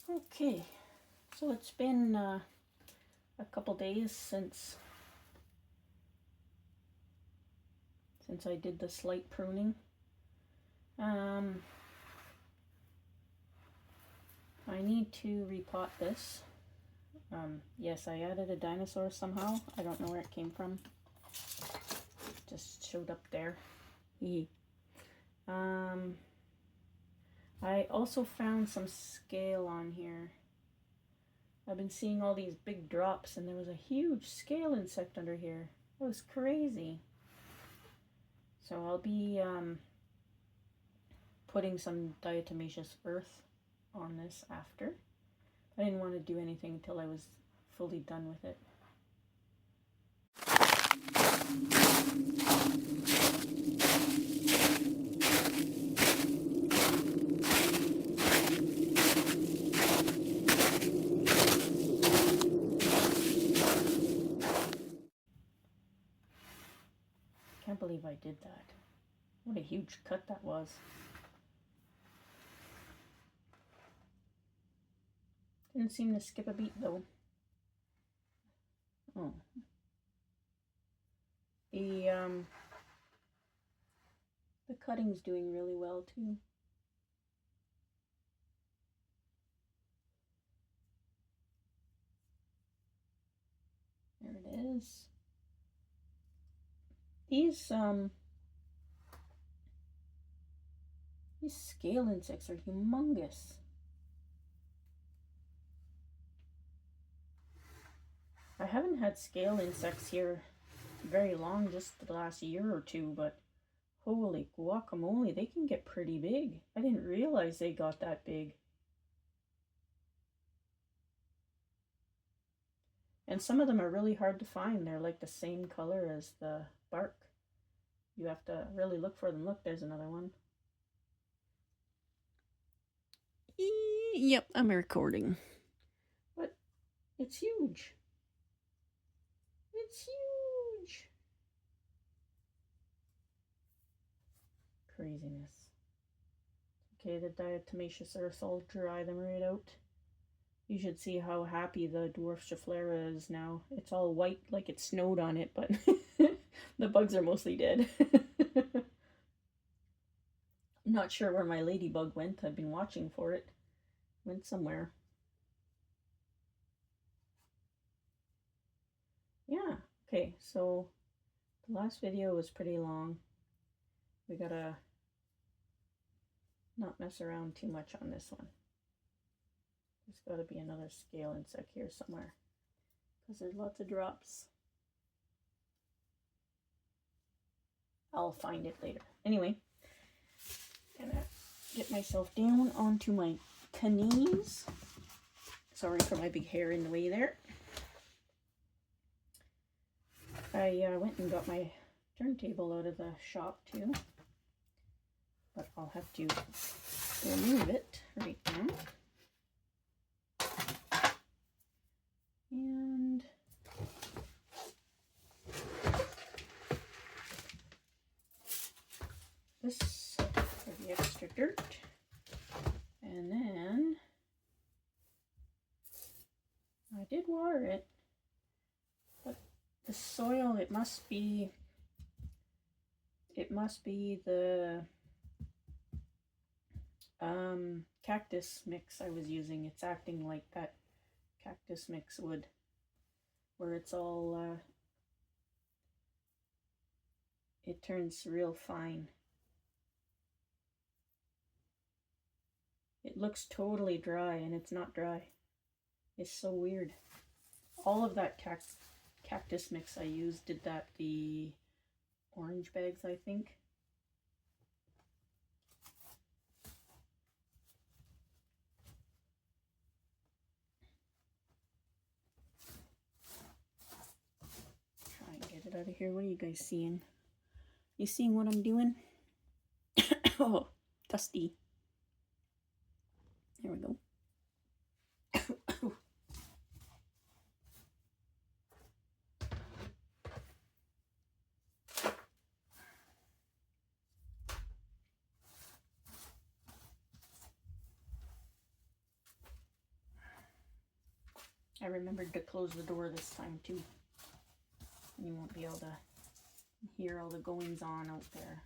Okay, so it's been a couple days since I did the slight pruning. I need to repot this. Yes, I added a dinosaur somehow. I don't know where it came from. Just showed up there. I also found some scale on here. I've been seeing all these big drops, and there was a huge scale insect under here. It was crazy. So I'll be putting some diatomaceous earth on this after. I didn't want to do anything until I was fully done with it. Can't believe I did that. What a huge cut that was. Didn't seem to skip a beat though. Oh. The cutting's doing really well too. There it is. These scale insects are humongous. I haven't had scale insects here very long, just the last year or two, but holy guacamole, they can get pretty big. I didn't realize they got that big. And some of them are really hard to find. They're like the same color as the bark. You have to really look for them. Look, there's another one. Yep, I'm recording. But it's huge. It's huge. Craziness. Okay, the diatomaceous earth, I'll dry them right out. You should see how happy the dwarf Schefflera is now. It's all white like it snowed on it, but the bugs are mostly dead. I'm not sure where my ladybug went. I've been watching for it. Went somewhere. Yeah, okay, so the last video was pretty long. We gotta not mess around too much on this one. There's got to be another scale insect here somewhere because there's lots of drops. I'll find it later. Anyway, gonna get myself down onto my knees. Sorry for my big hair in the way there. I went and got my turntable out of the shop too, but I'll have to remove it right now. And this for the extra dirt. And then I did water it, but the soil, it must be the cactus mix I was using. It's acting like that cactus mix would, where it's all it turns real fine. It looks totally dry and it's not dry. It's so weird. All of that cactus mix I used did that. The orange bags, I think. Try and get it out of here. What are you guys seeing? You seeing what I'm doing? Oh, dusty. There we go. I remembered to close the door this time too. You won't be able to hear all the goings on out there.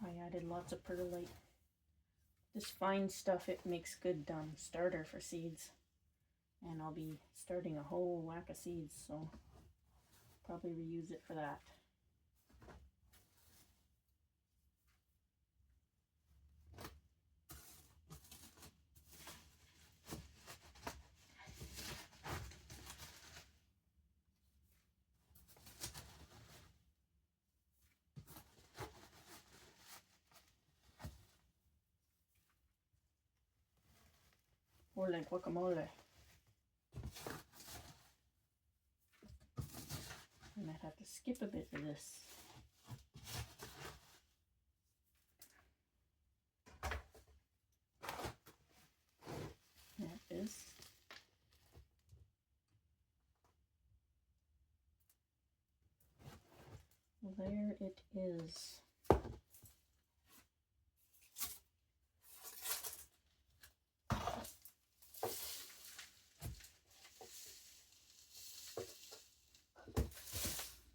I added lots of perlite. This fine stuff, it makes good starter for seeds. And I'll be starting a whole whack of seeds, so probably reuse it for that. Or like guacamole. I might have to skip a bit of this. There it is. There it is.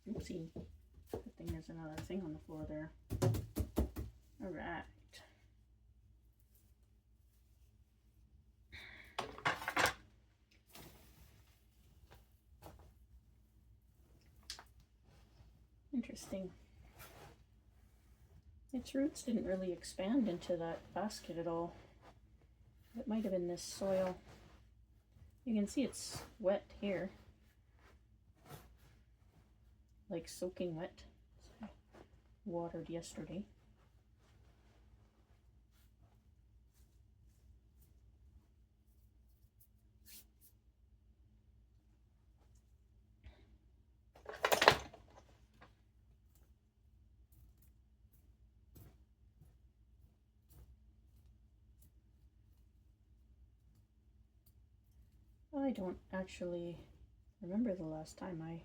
Oopsie. Good thing there's another thing on the floor there. All right. Interesting. Its roots didn't really expand into that basket at all. It might have been this soil. You can see it's wet here. Like soaking wet. So I watered yesterday. I don't actually remember the last time I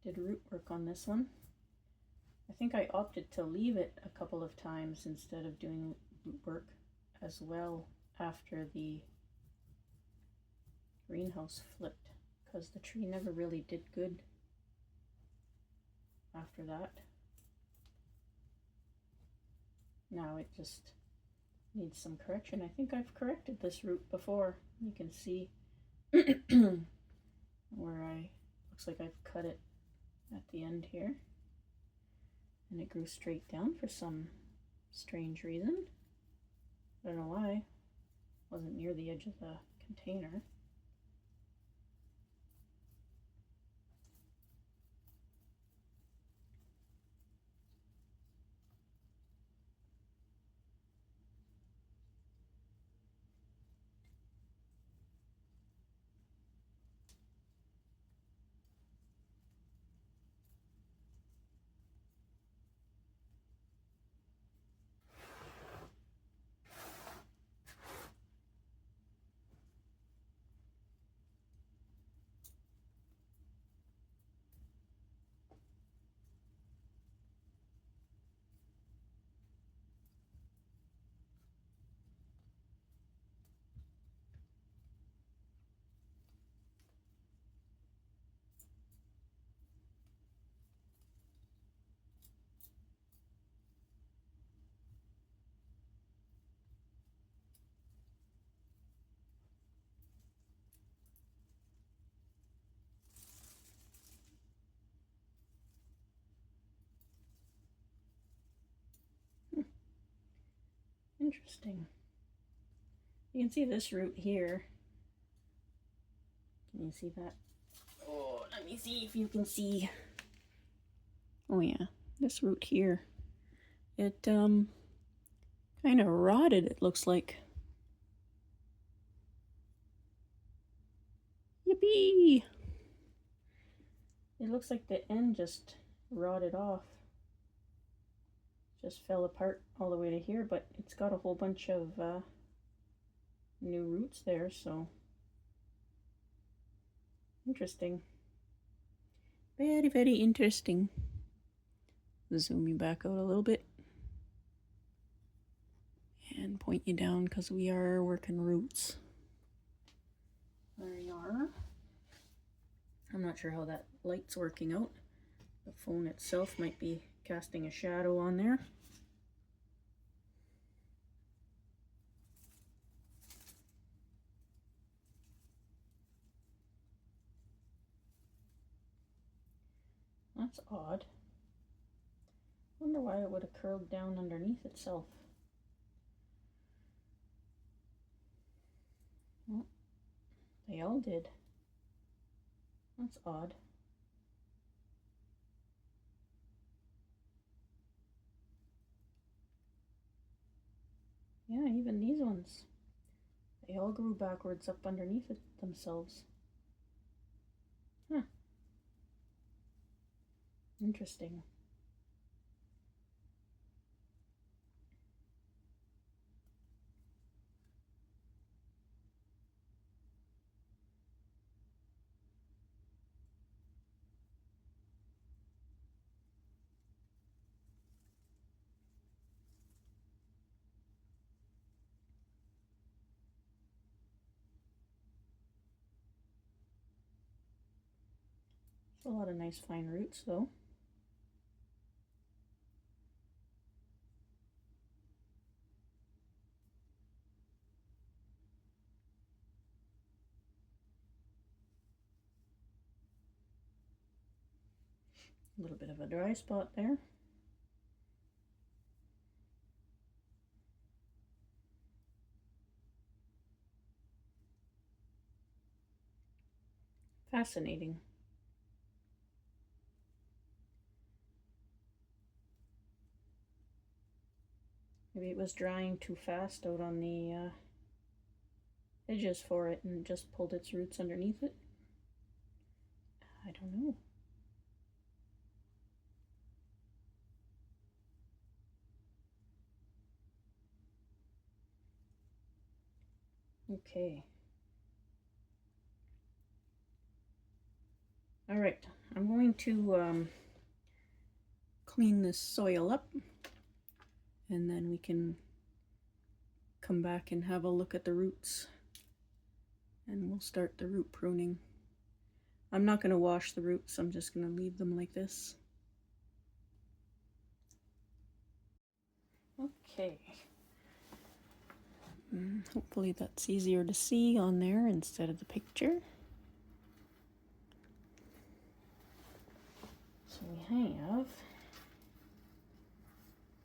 did root work on this one. I think I opted to leave it a couple of times instead of doing root work as well after the greenhouse flipped, because the tree never really did good after that. Now it just needs some correction. I think I've corrected this root before. You can see where looks like I've cut it at the end here, and it grew straight down for some strange reason. I don't know why. It wasn't near the edge of the container. Interesting. You can see this root here. Can you see that? Oh, let me see if you can see. Oh yeah, this root here. It kind of rotted, it looks like. Yippee! It looks like the end just rotted off. Just fell apart all the way to here, but it's got a whole bunch of new roots there, so interesting. Very, very interesting. Zoom you back out a little bit and point you down because we are working roots. There you are. I'm not sure how that light's working out. The phone itself might be casting a shadow on there. That's odd. Wonder why it would have curled down underneath itself. Well, they all did. That's odd. Yeah, even these ones. They all grew backwards up underneath it themselves. Huh. Interesting. A lot of nice fine roots though. A little bit of a dry spot there. Fascinating. Maybe it was drying too fast out on the edges for it and just pulled its roots underneath it. I don't know. Okay. All right, I'm going to clean this soil up and then we can come back and have a look at the roots and we'll start the root pruning. I'm not going to wash the roots, I'm just going to leave them like this. Okay. Hopefully that's easier to see on there instead of the picture. So we have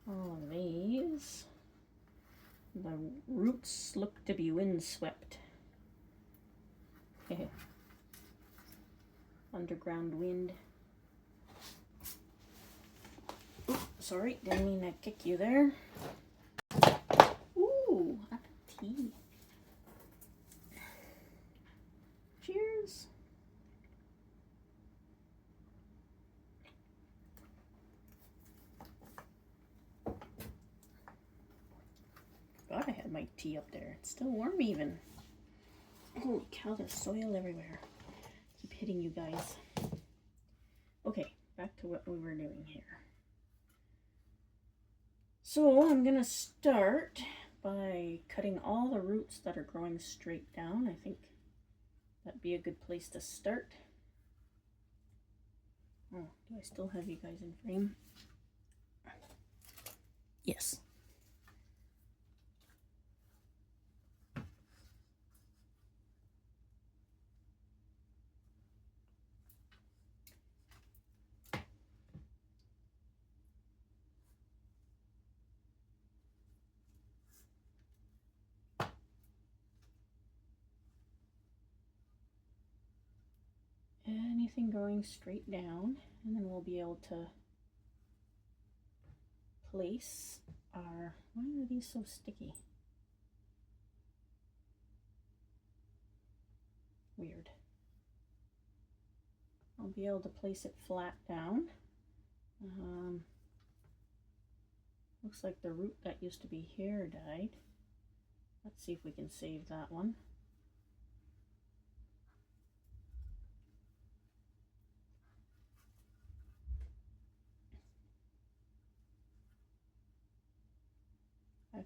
all of these. The roots look to be windswept. Underground wind. Oops, sorry, didn't mean to kick you there. Ooh, apple tea. Cheers. God, I had my tea up there. It's still warm even. Holy cow, there's soil everywhere. Keep hitting you guys. Okay, back to what we were doing here. So I'm gonna start by cutting all the roots that are growing straight down. I think that'd be a good place to start. Oh, do I still have you guys in frame? Yes. Anything going straight down, and then we'll be able to place our, why are these so sticky? Weird. I'll be able to place it flat down. Looks like the root that used to be here died. Let's see if we can save that one.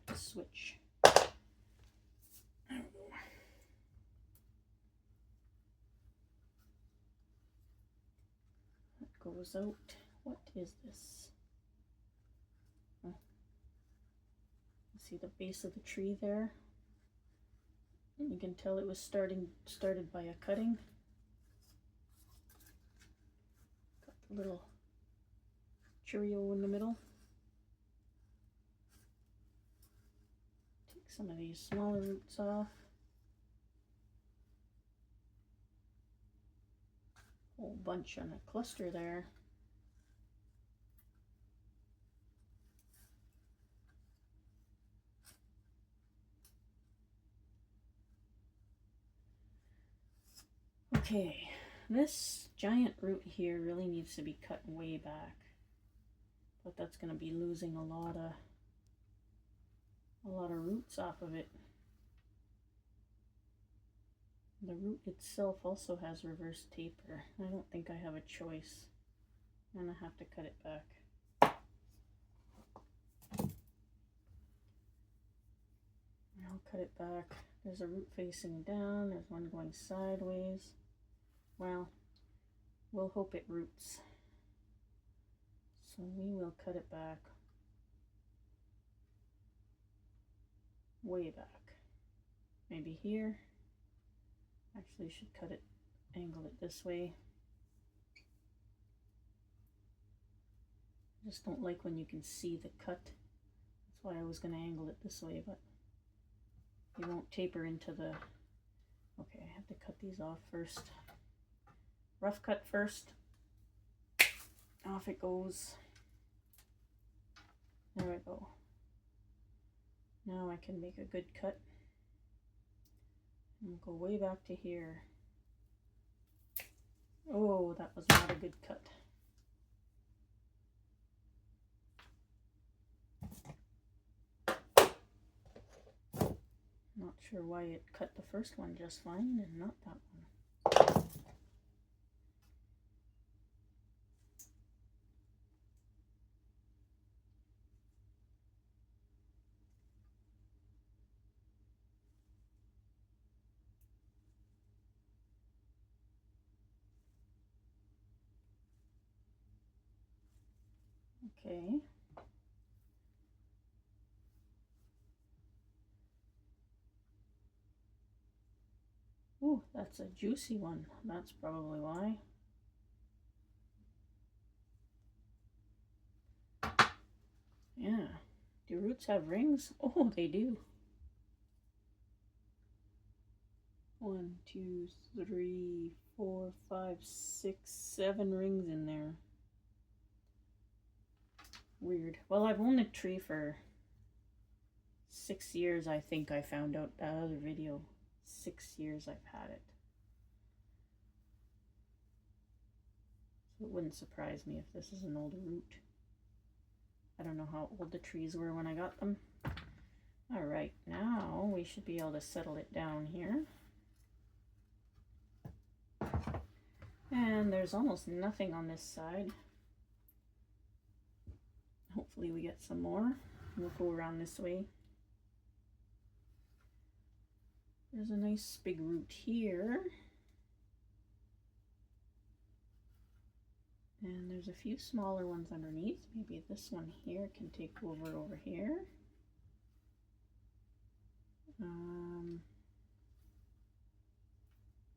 have to switch. There we go. That goes out. What is this? Oh. See the base of the tree there? And you can tell it was started by a cutting. Got the little Cheerio in the middle. Take some of these smaller roots off. Whole bunch on a cluster there. Okay, this giant root here really needs to be cut way back, but that's going to be losing a lot of roots off of it. The root itself also has reverse taper. I don't think I have a choice. I'm going to have to cut it back. I'll cut it back. There's a root facing down. There's one going sideways. Well, we'll hope it roots. So we will cut it back. Way back. Maybe here. Actually, should cut it, angle it this way. I just don't like when you can see the cut. That's why I was going to angle it this way, but it won't taper into the... Okay, I have to cut these off first. Rough cut first. Off it goes. There we go. Now I can make a good cut. And we'll go way back to here. Oh, that was not a good cut. Not sure why it cut the first one just fine and not that one. Okay. Ooh, that's a juicy one. That's probably why. Yeah. Do roots have rings? Oh, they do. 1, 2, 3, 4, 5, 6, 7 rings in there. Weird. Well, I've owned a tree for 6 years, I think. I found out that other video. 6 years I've had it. So it wouldn't surprise me if this is an older root. I don't know how old the trees were when I got them. Alright, now we should be able to settle it down here. And there's almost nothing on this side. Hopefully we get some more. We'll go around this way. There's a nice big root here. And there's a few smaller ones underneath. Maybe this one here can take over here.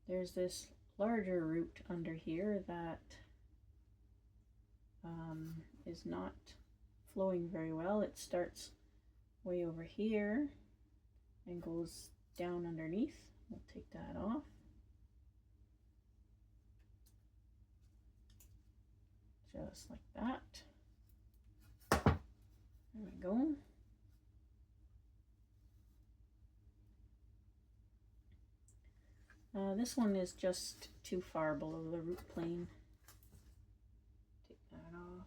There's this larger root under here that is not flowing very well. It starts way over here and goes down underneath. We'll take that off. Just like that. There we go. This one is just too far below the root plane. Take that off.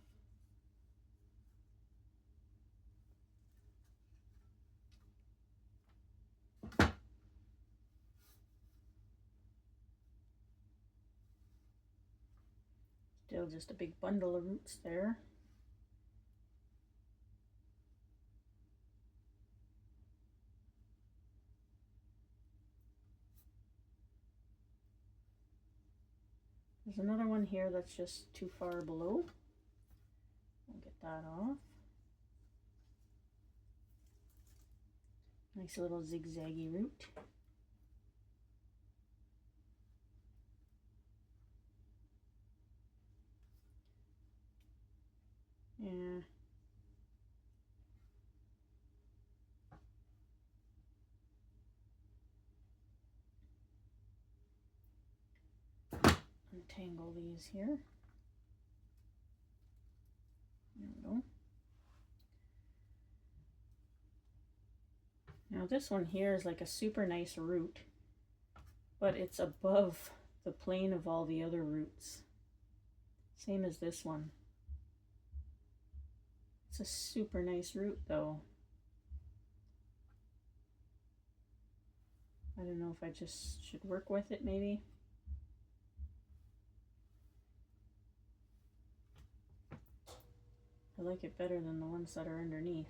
Still just a big bundle of roots there. There's another one here that's just too far below. I'll get that off. Nice little zigzaggy root. Yeah. Untangle these here. There we go. Now this one here is like a super nice root, but it's above the plane of all the other roots. Same as this one. It's a super nice root though. I don't know if I just should work with it maybe. I like it better than the ones that are underneath.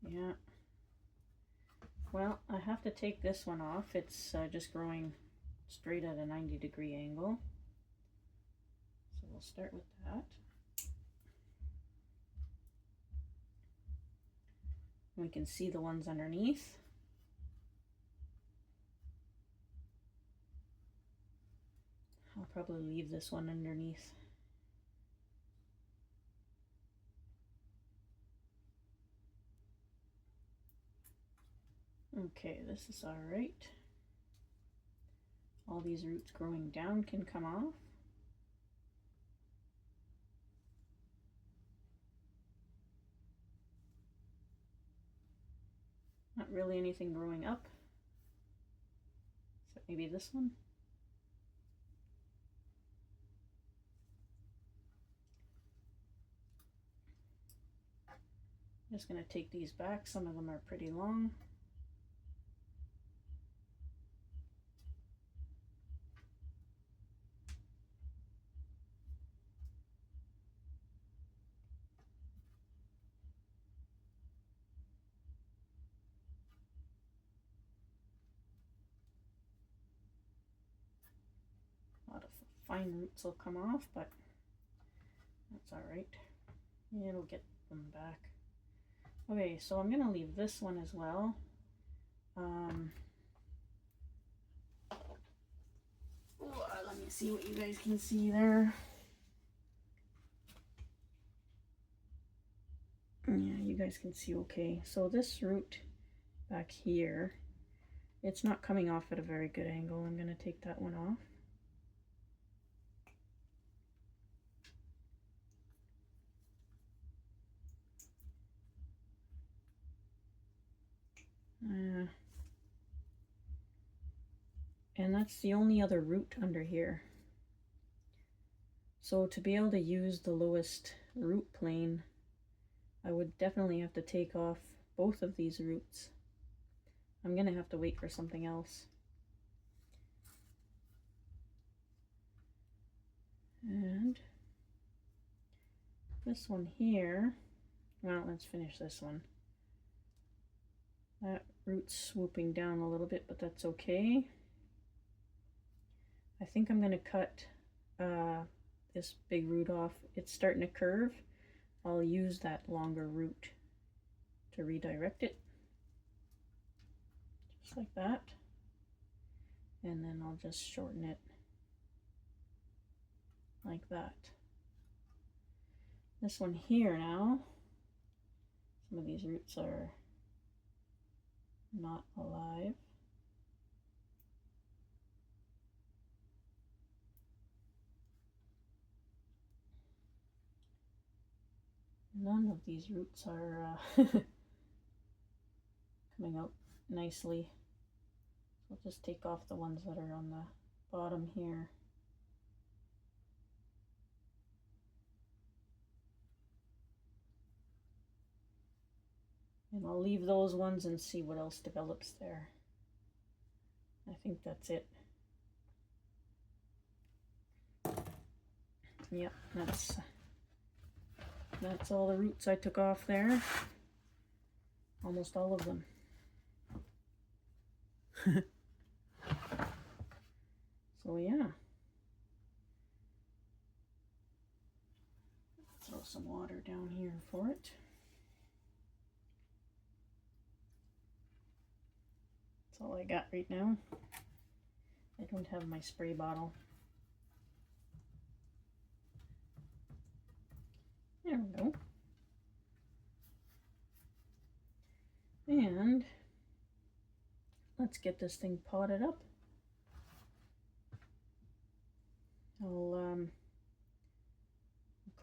Yeah. Well, I have to take this one off. It's just growing straight at a 90-degree angle. So we'll start with that. We can see the ones underneath. I'll probably leave this one underneath. Okay, this is all right. All these roots growing down can come off. Not really anything growing up. So maybe this one. I'm just going to take these back. Some of them are pretty long. A lot of fine roots will come off, but that's all right. It'll get them back. Okay, so I'm going to leave this one as well. Let me see what you guys can see there. Yeah, you guys can see okay. So this root back here, it's not coming off at a very good angle. I'm going to take that one off. And that's the only other root under here. So to be able to use the lowest root plane, I would definitely have to take off both of these roots. I'm gonna have to wait for something else. And this one here, well, let's finish this one. That root's swooping down a little bit, but that's okay. I think I'm gonna cut this big root off. It's starting to curve. I'll use that longer root to redirect it. Just like that. And then I'll just shorten it like that. This one here now, some of these roots are not alive. None of these roots are coming out nicely. So I'll just take off the ones that are on the bottom here. And I'll leave those ones and see what else develops there. I think that's it. Yep, that's all the roots I took off there. Almost all of them. So yeah. Throw some water down here for it. That's all I got right now. I don't have my spray bottle. There we go. And let's get this thing potted up. I'll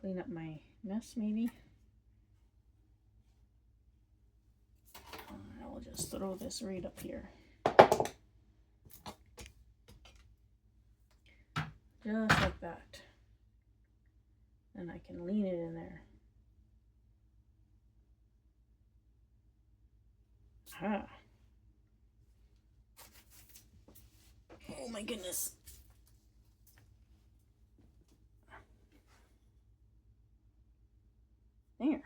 clean up my mess maybe. I'll just throw this right up here. Just like that. And I can lean it in there. Ah. Oh my goodness. There.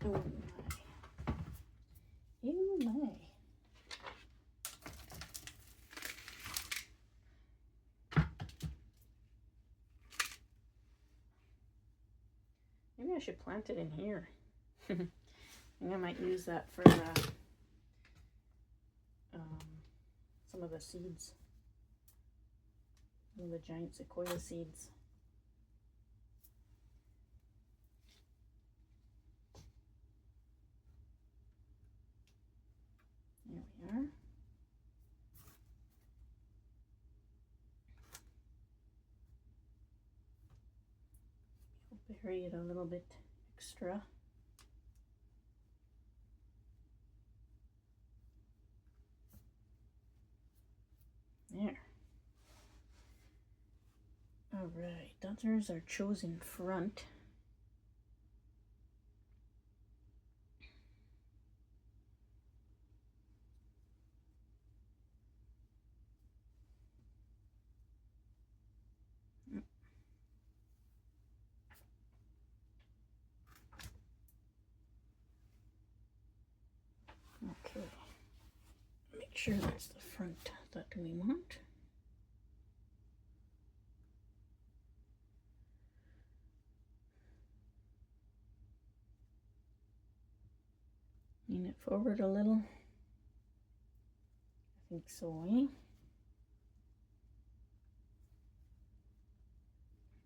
Oh my. Oh my. Maybe I should plant it in here. I think I might use that for some of the seeds. Some of the giant sequoia seeds. There we are. I'll bury it a little bit extra. There. Alright, there's our chosen front. Okay, make sure that's the front that we want. Lean it forward a little. I think so, eh?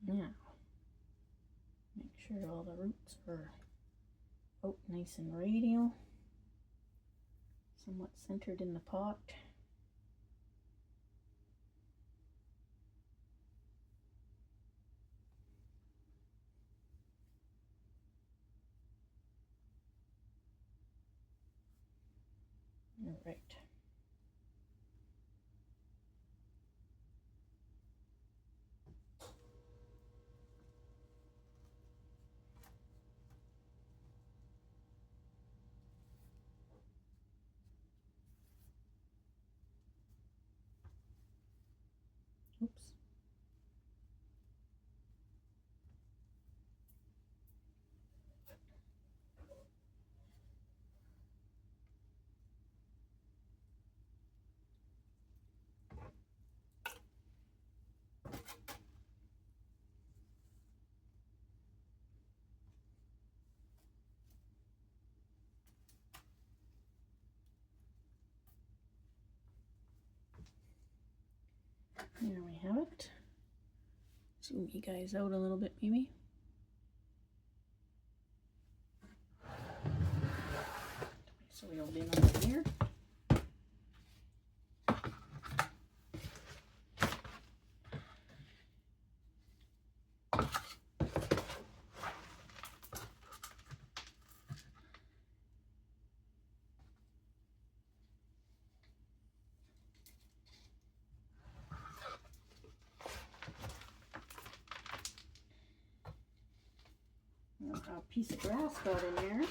Now, make sure all the roots are out nice and radial, somewhat centered in the pot. All right. Oops. There we have it. Zoom you guys out a little bit, maybe. So we'll be over here. A piece of grass got in there.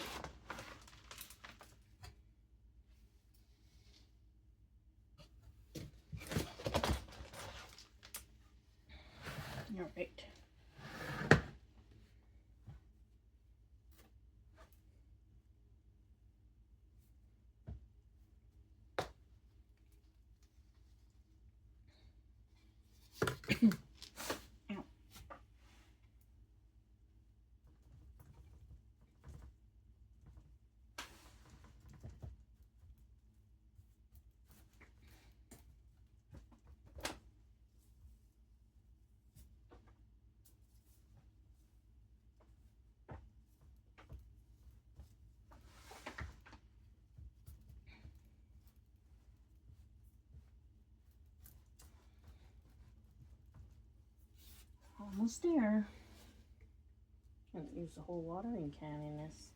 Almost there. I'm going to use the whole watering can in this.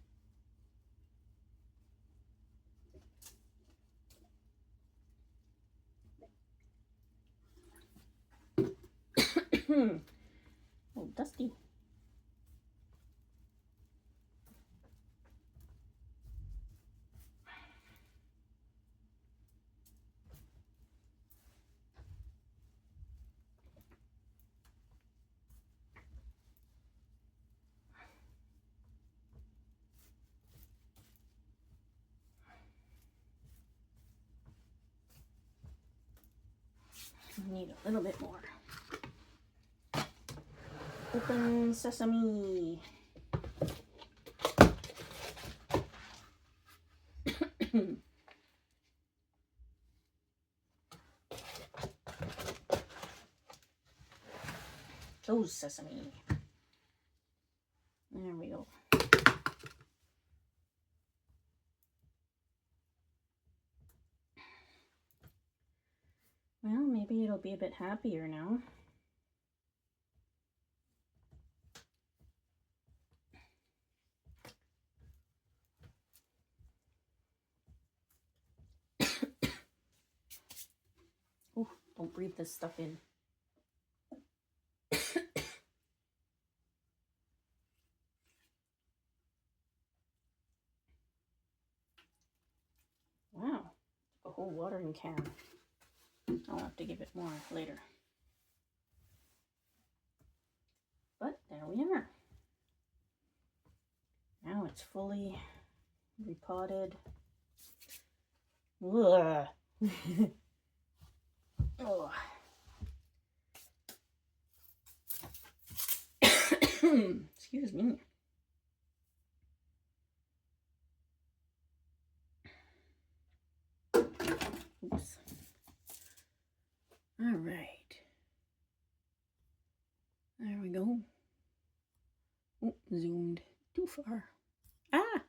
Oh, dusty. I need a little bit more. Open sesame. Close sesame. There we go. Well, maybe it'll be a bit happier now. Oh, don't breathe this stuff in. Wow, a whole watering can. I'll have to give it more later. But there we are. Now it's fully repotted. Ugh. Oh. Excuse me. Oops. All right. There we go. Oh, zoomed too far. Ah,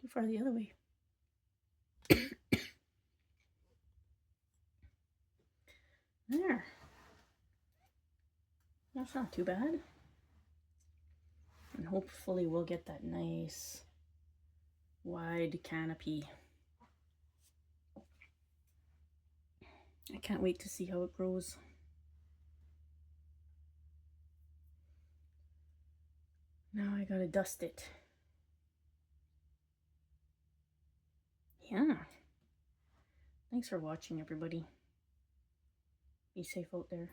too far the other way. There. That's not too bad. And hopefully we'll get that nice wide canopy. I can't wait to see how it grows. Now I gotta dust it. Yeah. Thanks for watching, everybody. Be safe out there.